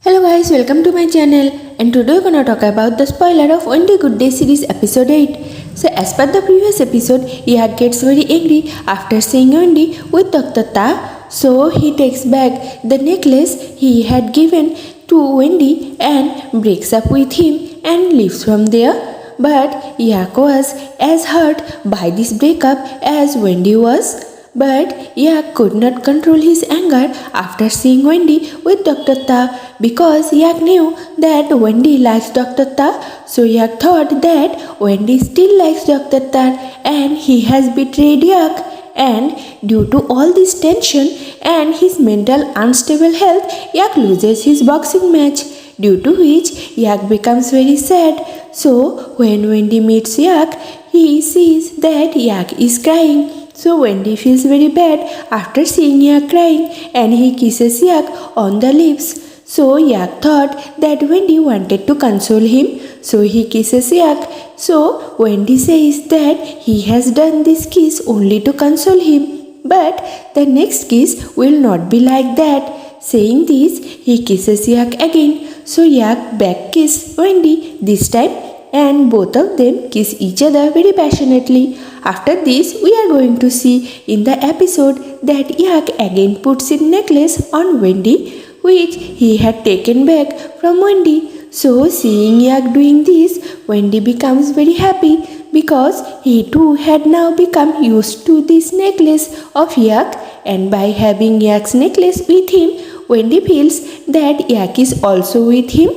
Hello guys, welcome to my channel, and today we're gonna talk about the spoiler of Wendy Good Day series episode 8. So as per the previous episode, Yak gets very angry after seeing Wendy with Dr. Ta, so he takes back the necklace he had given to Wendy and breaks up with him and leaves from there. But Yak was as hurt by this breakup as Wendy was. But Yak could not control his anger after seeing Wendy with Dr. Ta because Yak knew that Wendy likes Dr. Ta. So Yak thought that Wendy still likes Dr. Ta and he has betrayed Yak. And due to all this tension and his mental unstable health, Yak loses his boxing match, due to which Yak becomes very sad. So when Wendy meets Yak, he sees that Yak is crying. So Wendy feels very bad after seeing Yak crying and he kisses Yak on the lips. So Yak thought that Wendy wanted to console him, so he kisses Yak. So Wendy says that he has done this kiss only to console him. But the next kiss will not be like that. Saying this, he kisses Yak again. So Yak back kiss Wendy this time and both of them kiss each other very passionately. After this, we are going to see in the episode that Yak again puts his necklace on Wendy, which he had taken back from Wendy. So seeing Yak doing this, Wendy becomes very happy because he too had now become used to this necklace of Yak, and by having Yak's necklace with him, Wendy feels that Yak is also with him.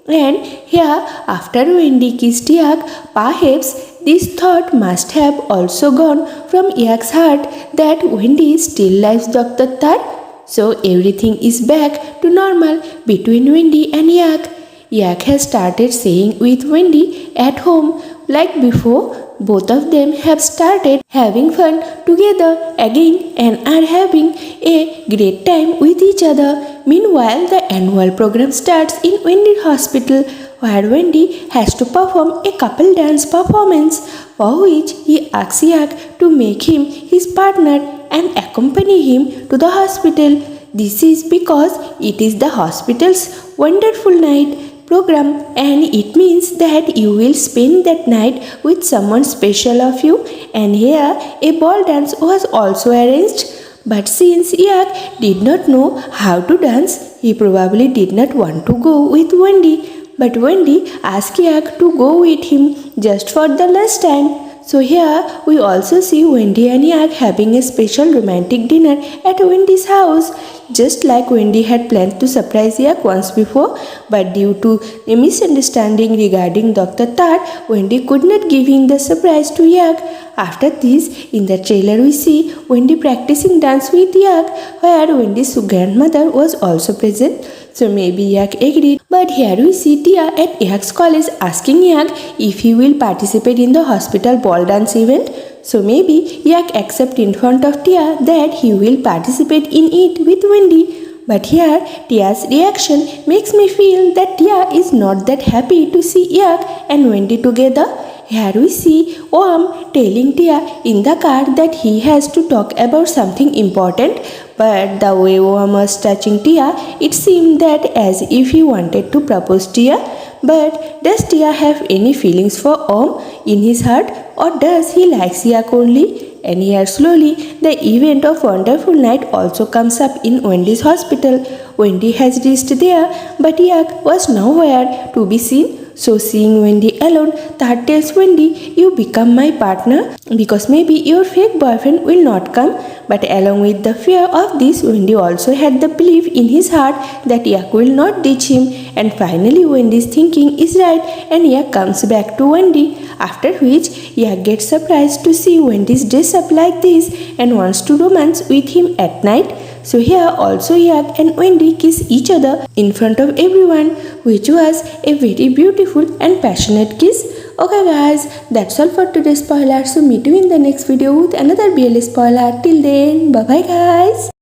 And here, after Wendy kissed Yak, perhaps this thought must have also gone from Yak's heart that Wendy still likes Dr. Tar. So everything is back to normal between Wendy and Yak. Yak has started staying with Wendy at home like before. Both of them have started having fun together again and are having a great time with each other. Meanwhile, the annual program starts in Wendy Hospital, where Wendy has to perform a couple dance performance, for which he asks Yak to make him his partner and accompany him to the hospital. This is because it is the hospital's wonderful night program, and it means that you will spend that night with someone special of you, and here a ball dance was also arranged. But since Yak did not know how to dance, he probably did not want to go with Wendy. But Wendy asked Yak to go with him just for the last time. So here we also see Wendy and Yak having a special romantic dinner at Wendy's house, just like Wendy had planned to surprise Yak once before, but due to a misunderstanding regarding Dr. Tar, Wendy could not give him the surprise to Yak. After this, in the trailer we see Wendy practicing dance with Yak, where Wendy's grandmother was also present. So maybe Yak agreed. But here we see Tia at Yak's college asking Yak if he will participate in the hospital ball dance event. So maybe Yak accepts in front of Tia that he will participate in it with Wendy. But here Tia's reaction makes me feel that Tia is not that happy to see Yak and Wendy together. Here we see Om telling Tia in the car that he has to talk about something important, but the way Om was touching Tia, it seemed that as if he wanted to propose Tia. But does Tia have any feelings for Om in his heart, or does he like Yak only? And here slowly the event of Wonderful Night also comes up in Wendy's hospital. Wendy has reached there, but Yak was nowhere to be seen. So seeing Wendy alone, Tar tells Wendy, you become my partner because maybe your fake boyfriend will not come. But along with the fear of this, Wendy also had the belief in his heart that Yak will not ditch him. And finally Wendy's thinking is right and Yak comes back to Wendy. After which Yak gets surprised to see Wendy's dress up like this and wants to romance with him at night. So here also Yak and Wendy kiss each other in front of everyone, which was a very beautiful and passionate kiss. Okay guys, that's all for today's spoiler. So meet you in the next video with another BL spoiler. Till then, bye bye guys.